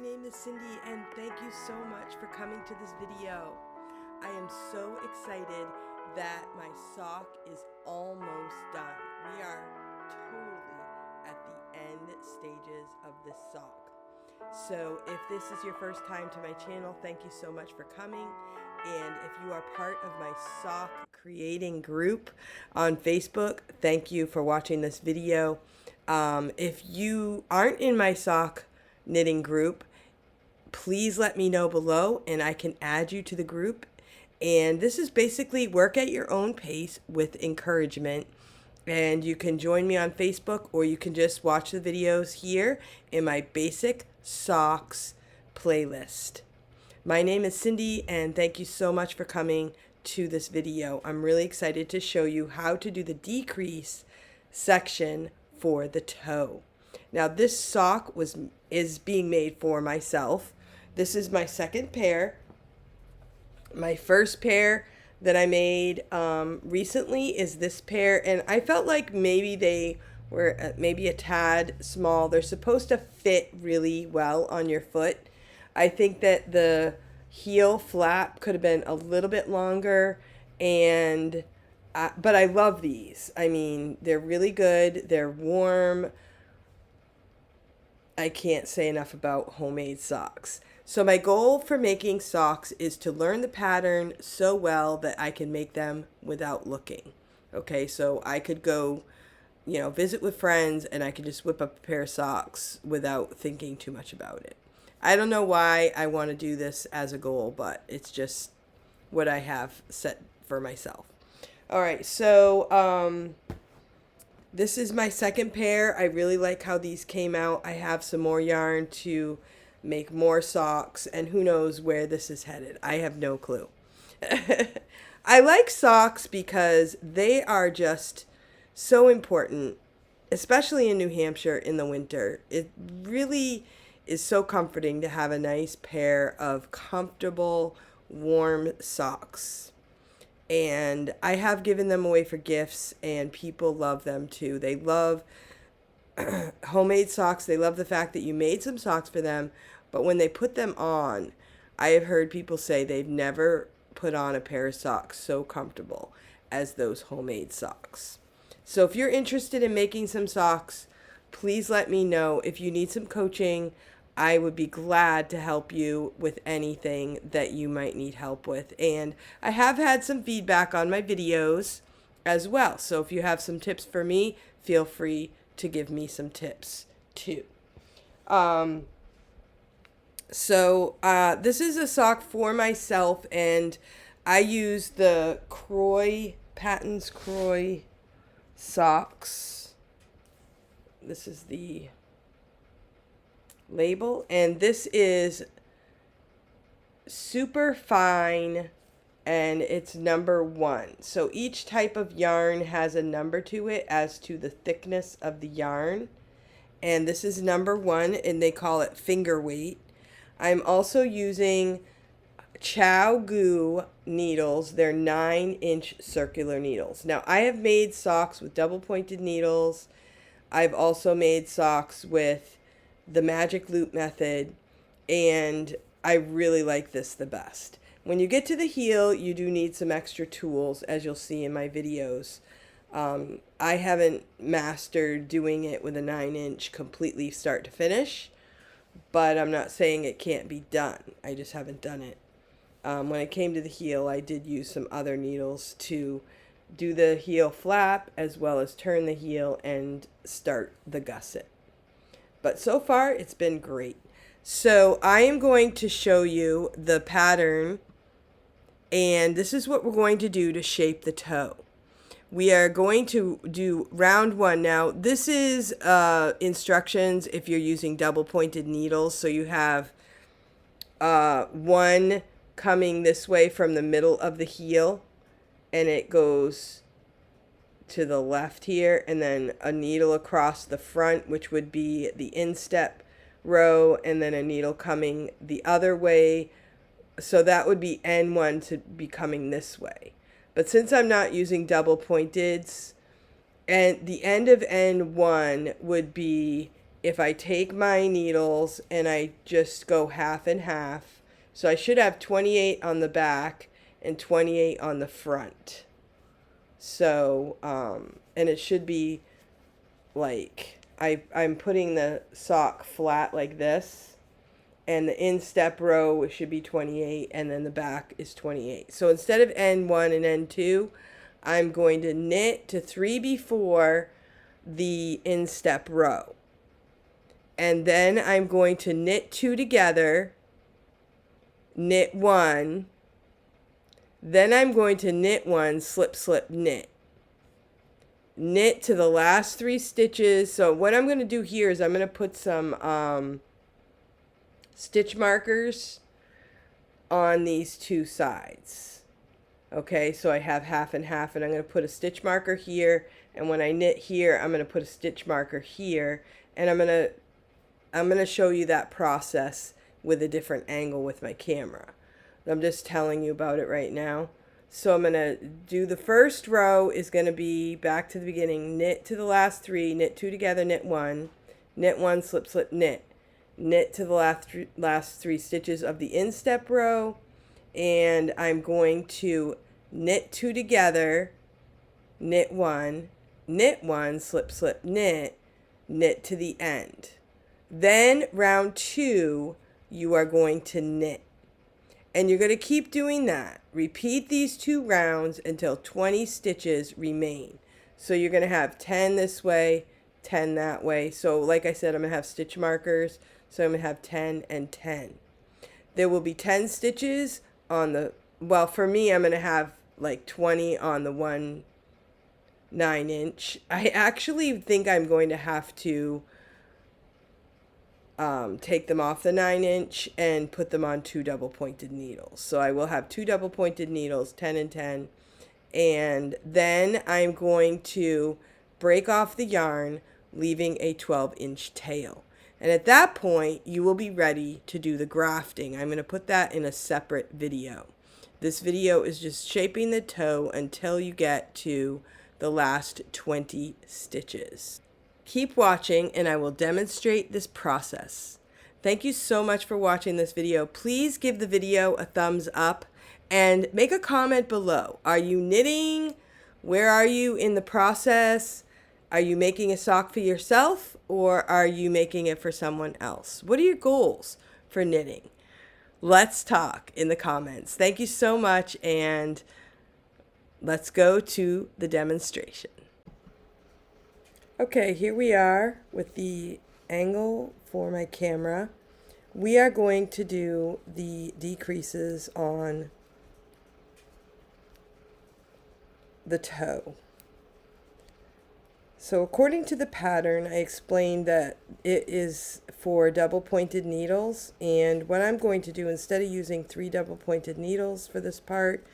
name is Cindy, and thank you so much for coming to this video. I am so excited that my sock is almost done. We are totally at the end stages of this sock. So if this is your first time to my channel, thank you so much for coming. And if you are part of my sock creating group on Facebook, thank you for watching this video. If you aren't in my sock knitting group, please let me know below and I can add you to the group. And this is basically work at your own pace with encouragement. And you can join me on Facebook, or you can just watch the videos here in my basic socks playlist. My name is Cindy, and thank you so much for coming to this video. I'm really excited to show you how to do the decrease section for the toe. Now this sock is being made for myself. This is my second pair. My first pair that I made recently is this pair, and I felt like maybe they were maybe a tad small. They're supposed to fit really well on your foot. I think that the heel flap could have been a little bit longer, and but I love these. I mean, they're really good. They're warm. I can't say enough about homemade socks. So my goal for making socks is to learn the pattern so well that I can make them without looking. Okay, so I could go, visit with friends and I could just whip up a pair of socks without thinking too much about it. I don't know why I want to do this as a goal, but it's just what I have set for myself. All right, so this is my second pair. I really like how these came out. I have some more yarn to make more socks, and who knows where this is headed. I have no clue. I like socks because they are just so important, especially in New Hampshire in the winter. It really is so comforting to have a nice pair of comfortable, warm socks. And I have given them away for gifts, and people love them too. They love homemade socks. They love the fact that you made some socks for them, but when they put them on, I have heard people say they've never put on a pair of socks so comfortable as those homemade socks. So if you're interested in making some socks, please let me know. If you need some coaching, I would be glad to help you with anything that you might need help with. And I have had some feedback on my videos as well. So if you have some tips for me, feel free to give me some tips too. This is a sock for myself, and I use the Patons Kroy socks. This is the label, and this is super fine, and it's number 1. So each type of yarn has a number to it as to the thickness of the yarn, and this is number 1, and they call it finger weight. I'm also using ChiaoGoo needles. They're 9-inch circular needles. Now I have made socks with double pointed needles. I've also made socks with the magic loop method, and I really like this the best. When you get to the heel, you do need some extra tools, as you'll see in my videos. I haven't mastered doing it with a 9-inch completely start to finish, but I'm not saying it can't be done. I just haven't done it. When it came to the heel, I did use some other needles to do the heel flap as well as turn the heel and start the gusset. But so far, it's been great. So I am going to show you the pattern, and this is what we're going to do to shape the toe. We are going to do round 1. Now, this is instructions if you're using double pointed needles. So you have one coming this way from the middle of the heel, and it goes to the left here, and then a needle across the front, which would be the instep row, and then a needle coming the other way. So that would be N1 to be coming this way. But since I'm not using double pointeds, and the end of N1 would be if I take my needles and I just go half and half, so I should have 28 on the back and 28 on the front. So, and it should be like, I'm putting the sock flat like this, and the instep row should be 28, and then the back is 28. So instead of N1 and N2, I'm going to knit to 3 before the instep row. And then I'm going to knit 2 together, knit 1, then I'm going to knit 1, slip, slip, knit. Knit to the last 3 stitches. So what I'm going to do here is I'm going to put some stitch markers on these 2 sides. Okay, so I have half and half, and I'm going to put a stitch marker here, and when I knit here, I'm going to put a stitch marker here, and I'm going to show you that process with a different angle with my camera. I'm just telling you about it right now. So I'm going to do the first row is going to be back to the beginning, knit to the last 3, knit 2 together, knit 1, slip, slip, knit. Knit to the last 3 stitches of the instep row, and I'm going to knit 2 together, knit 1, slip, slip, knit to the end. Then round 2, you are going to knit. And you're going to keep doing that. Repeat these 2 rounds until 20 stitches remain. So you're going to have 10 this way, 10 that way. So like I said, I'm going to have stitch markers. So I'm going to have 10 and 10. There will be 10 stitches on the, well, for me, I'm going to have like 20 on the 1 9-inch. I actually think I'm going to have to take them off the 9-inch and put them on 2 double pointed needles. So I will have 2 double pointed needles, 10 and 10. And then I'm going to break off the yarn, leaving a 12-inch tail. And at that point, you will be ready to do the grafting. I'm going to put that in a separate video. This video is just shaping the toe until you get to the last 20 stitches. Keep watching and I will demonstrate this process. Thank you so much for watching this video. Please give the video a thumbs up and make a comment below. Are you knitting? Where are you in the process? Are you making a sock for yourself or are you making it for someone else? What are your goals for knitting? Let's talk in the comments. Thank you so much, and let's go to the demonstration. Okay, here we are with the angle for my camera. We are going to do the decreases on the toe. So according to the pattern, I explained that it is for double pointed needles, and what I'm going to do instead of using 3 double pointed needles for this part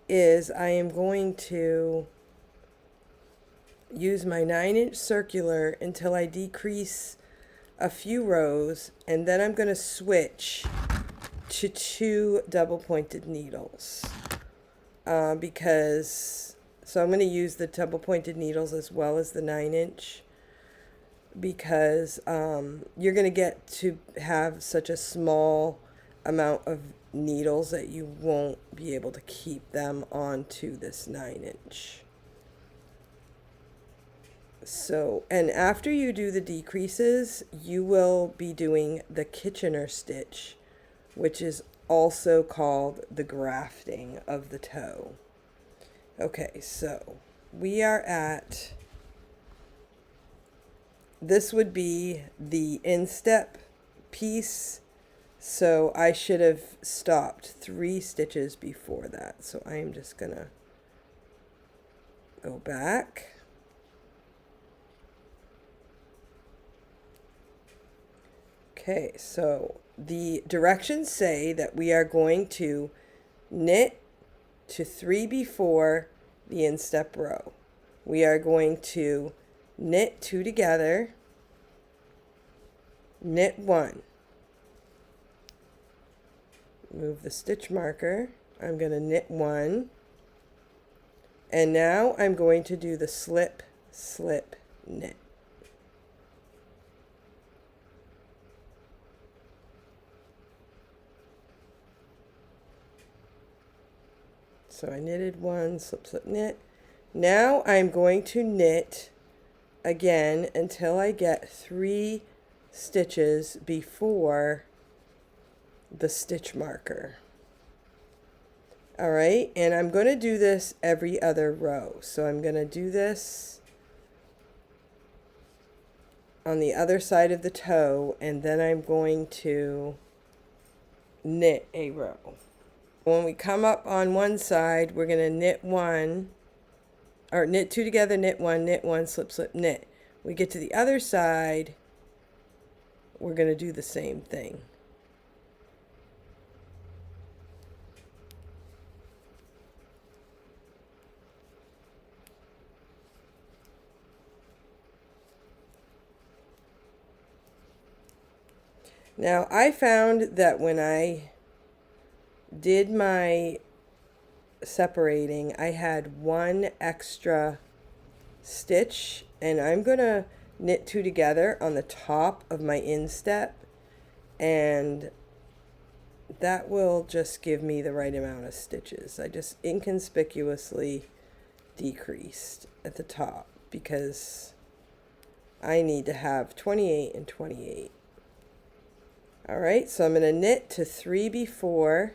is I am going to use my 9-inch circular until I decrease a few rows, and then I'm going to switch to 2 double pointed needles so I'm going to use the double pointed needles as well as the 9-inch because you're going to get to have such a small amount of needles that you won't be able to keep them onto this 9-inch. So, and after you do the decreases, you will be doing the Kitchener stitch, which is also called the grafting of the toe. Okay, so we are at, this would be the instep piece, so I should have stopped 3 stitches before that. So I am just gonna go back. Okay, so the directions say that we are going to knit to 3 before the instep row. We are going to knit 2 together, knit 1. Move the stitch marker. I'm going to knit 1. And now I'm going to do the slip, slip, knit. So I knitted one, slip, slip, knit. Now I'm going to knit again until I get 3 stitches before the stitch marker. All right, and I'm going to do this every other row. So I'm going to do this on the other side of the toe, and then I'm going to knit a row. When we come up on one side, we're going to knit one, or knit 2 together, knit 1, slip, slip, knit. We get to the other side, we're going to do the same thing. Now, I found that when I did my separating, I had 1 extra stitch, and I'm going to knit 2 together on the top of my instep, and that will just give me the right amount of stitches. I just inconspicuously decreased at the top because I need to have 28 and 28. All right, so I'm going to knit to 3 before.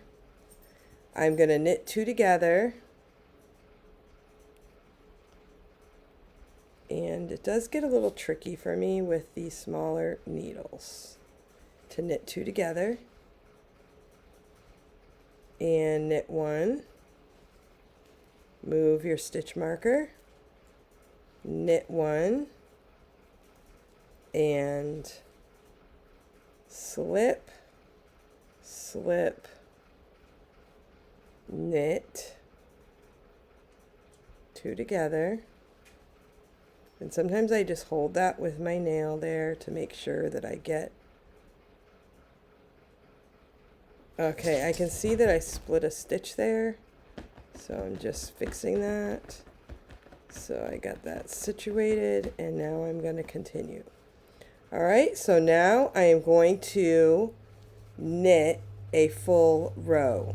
I'm going to knit 2 together. And it does get a little tricky for me with these smaller needles. To knit 2 together. And knit 1. Move your stitch marker. Knit 1. And slip, slip, knit, 2 together. And sometimes I just hold that with my nail there to make sure that I get. Okay, I can see that I split a stitch there, so I'm just fixing that. So I got that situated, and now I'm going to continue. All right, so now I am going to knit a full row.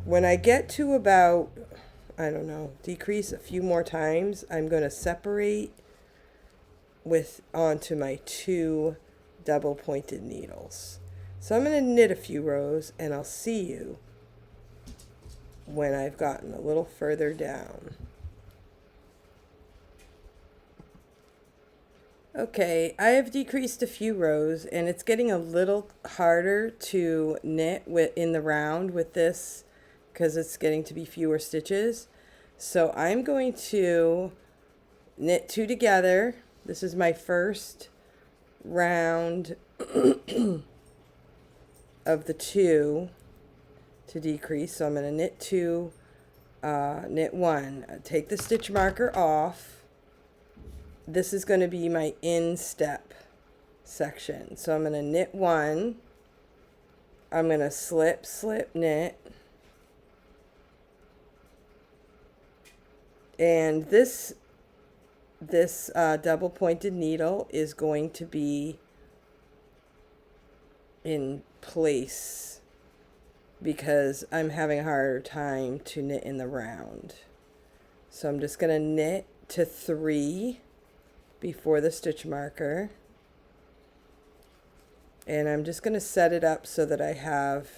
When I get to about, I don't know, decrease a few more times, I'm going to separate with onto my 2 double pointed needles. So I'm going to knit a few rows, and I'll see you when I've gotten a little further down. Okay, I have decreased a few rows, and it's getting a little harder to knit in the round with this because it's getting to be fewer stitches. So I'm going to knit 2 together. This is my first round of the 2 to decrease. So I'm going to knit 2, knit 1, take the stitch marker off. This is going to be my instep section. So I'm going to knit 1. I'm going to slip, slip, knit. And this double pointed needle is going to be in place because I'm having a harder time to knit in the round. So I'm just going to knit to 3 before the stitch marker, and I'm just going to set it up so that I have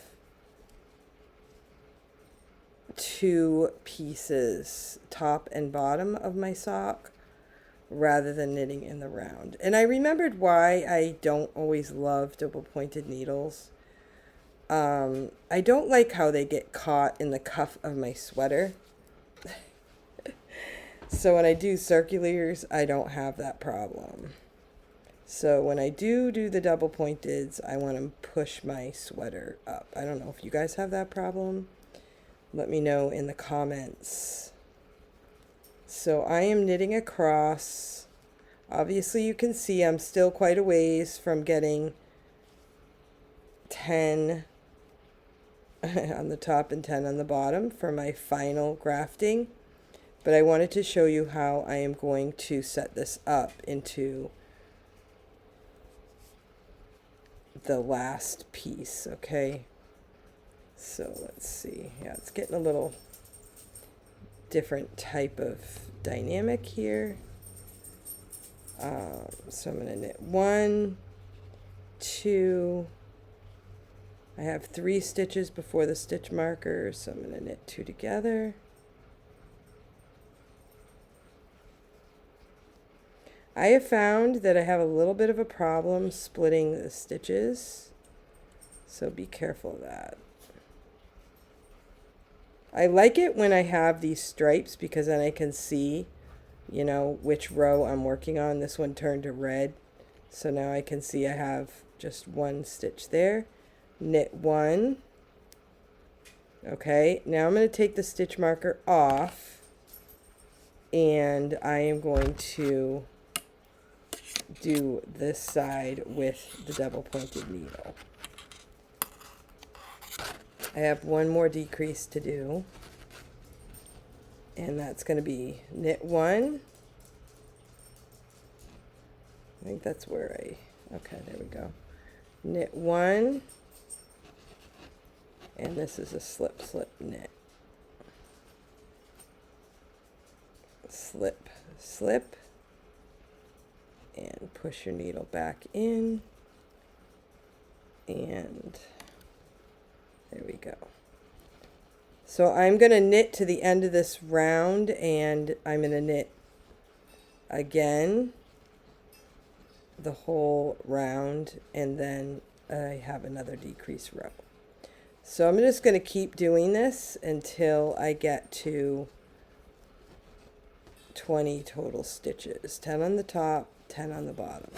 2 pieces, top and bottom of my sock, rather than knitting in the round. And I remembered why I don't always love double pointed needles. I don't like how they get caught in the cuff of my sweater. So when I do circulars, I don't have that problem. So when I do the double pointeds, I want to push my sweater up. I don't know if you guys have that problem. Let me know in the comments. So I am knitting across. Obviously you can see I'm still quite a ways from getting 10 on the top and 10 on the bottom for my final grafting. But I wanted to show you how I am going to set this up into the last piece, okay? So let's see. Yeah, it's getting a little different type of dynamic here. So I'm going to knit 1, 2. I have 3 stitches before the stitch marker, so I'm going to knit 2 together. I have found that I have a little bit of a problem splitting the stitches, so be careful of that. I like it when I have these stripes because then I can see, you know, which row I'm working on. This one turned to red, so now I can see I have just 1 stitch there. Knit 1. Okay, now I'm going to take the stitch marker off, and I am going to do this side with the double pointed needle. I have 1 more decrease to do, and that's going to be knit 1. I think that's where okay, there we go. Knit 1, and this is a slip, slip, knit. Slip, slip, and push your needle back in, and there we go. So I'm going to knit to the end of this round, and I'm going to knit again the whole round, and then I have another decrease row. So I'm just going to keep doing this until I get to 20 total stitches. 10 on the top, 10 on the bottom.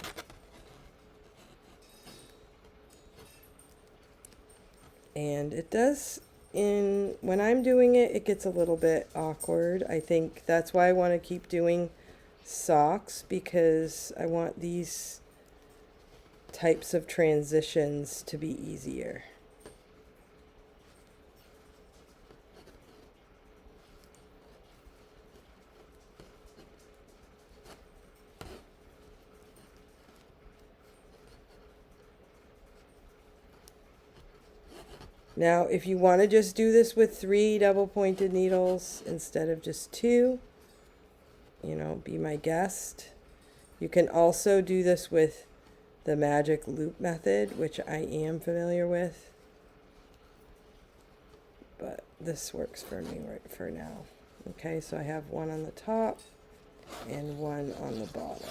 And it does, when I'm doing it, it gets a little bit awkward. I think that's why I want to keep doing socks, because I want these types of transitions to be easier. Now, if you want to just do this with 3 double pointed needles instead of just 2, you know, be my guest. You can also do this with the magic loop method, which I am familiar with, but this works for me right for now. Okay, so I have 1 on the top and 1 on the bottom.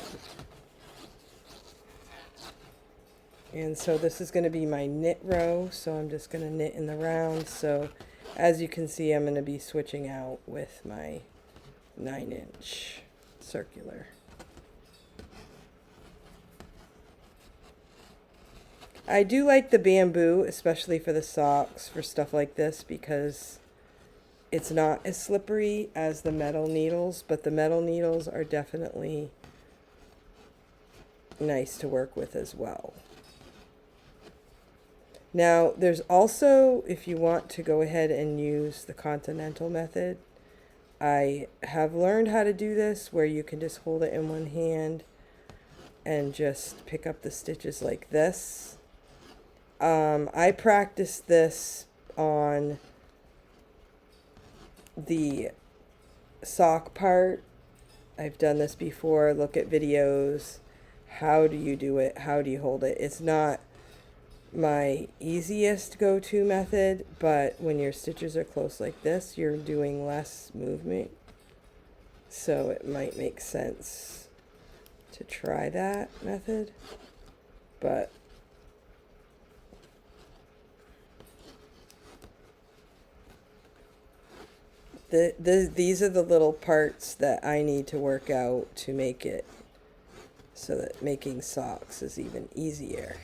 And so this is going to be my knit row, so I'm just going to knit in the round. So as you can see, I'm going to be switching out with my 9-inch circular. I do like the bamboo, especially for the socks, for stuff like this, because it's not as slippery as the metal needles, but the metal needles are definitely nice to work with as well. Now, there's also, if you want to go ahead and use the continental method, I have learned how to do this where you can just hold it in one hand and just pick up the stitches like this. I practiced this on the sock part. I've done this before. Look at videos. How do you do it? How do you hold it? It's not my easiest go-to method, but when your stitches are close like this, you're doing less movement, so it might make sense to try that method. But these are the little parts that I need to work out to make it so that making socks is even easier.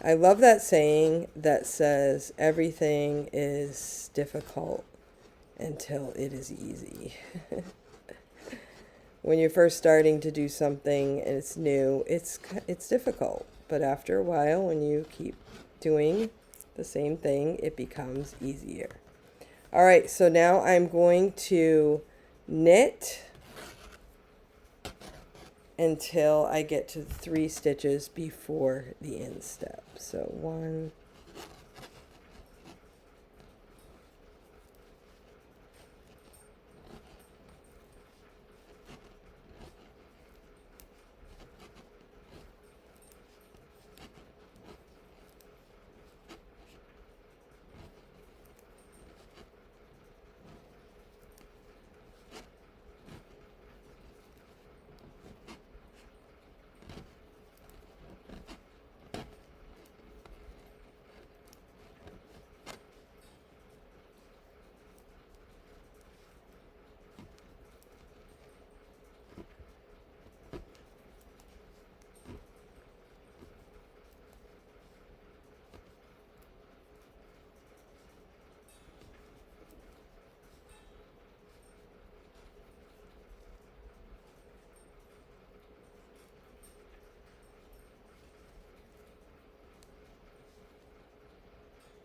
I love that saying that says everything is difficult until it is easy. When you're first starting to do something and it's new, it's difficult. But after a while, when you keep doing the same thing, it becomes easier. All right, so now I'm going to knit until I get to 3 stitches before the instep. So 1,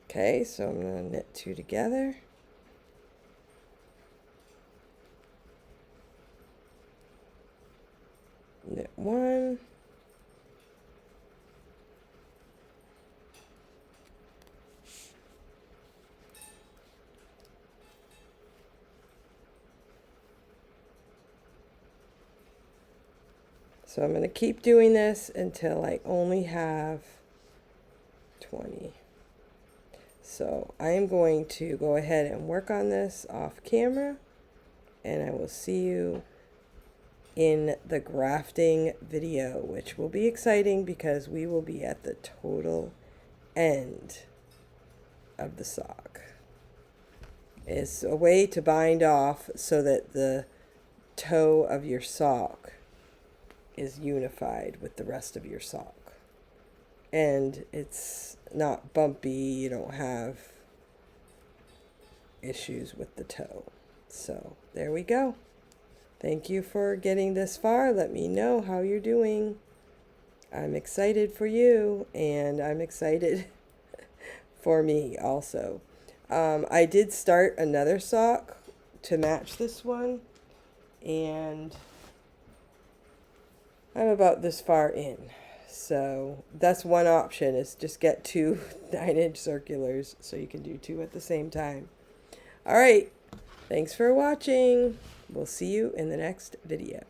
Okay, so I'm going to knit 2 together. Knit 1. So I'm going to keep doing this until I only have 20. So I am going to go ahead and work on this off camera, and I will see you in the grafting video, which will be exciting because we will be at the total end of the sock. It's a way to bind off so that the toe of your sock is unified with the rest of your sock. And it's not bumpy, you don't have issues with the toe. So there we go. Thank you for getting this far. Let me know how you're doing. I'm excited for you, and I'm excited for me also. I did start another sock to match this one, and I'm about this far in. So that's one option, is just get 2 9-inch circulars so you can do 2 at the same time. All right, thanks for watching. We'll see you in the next video.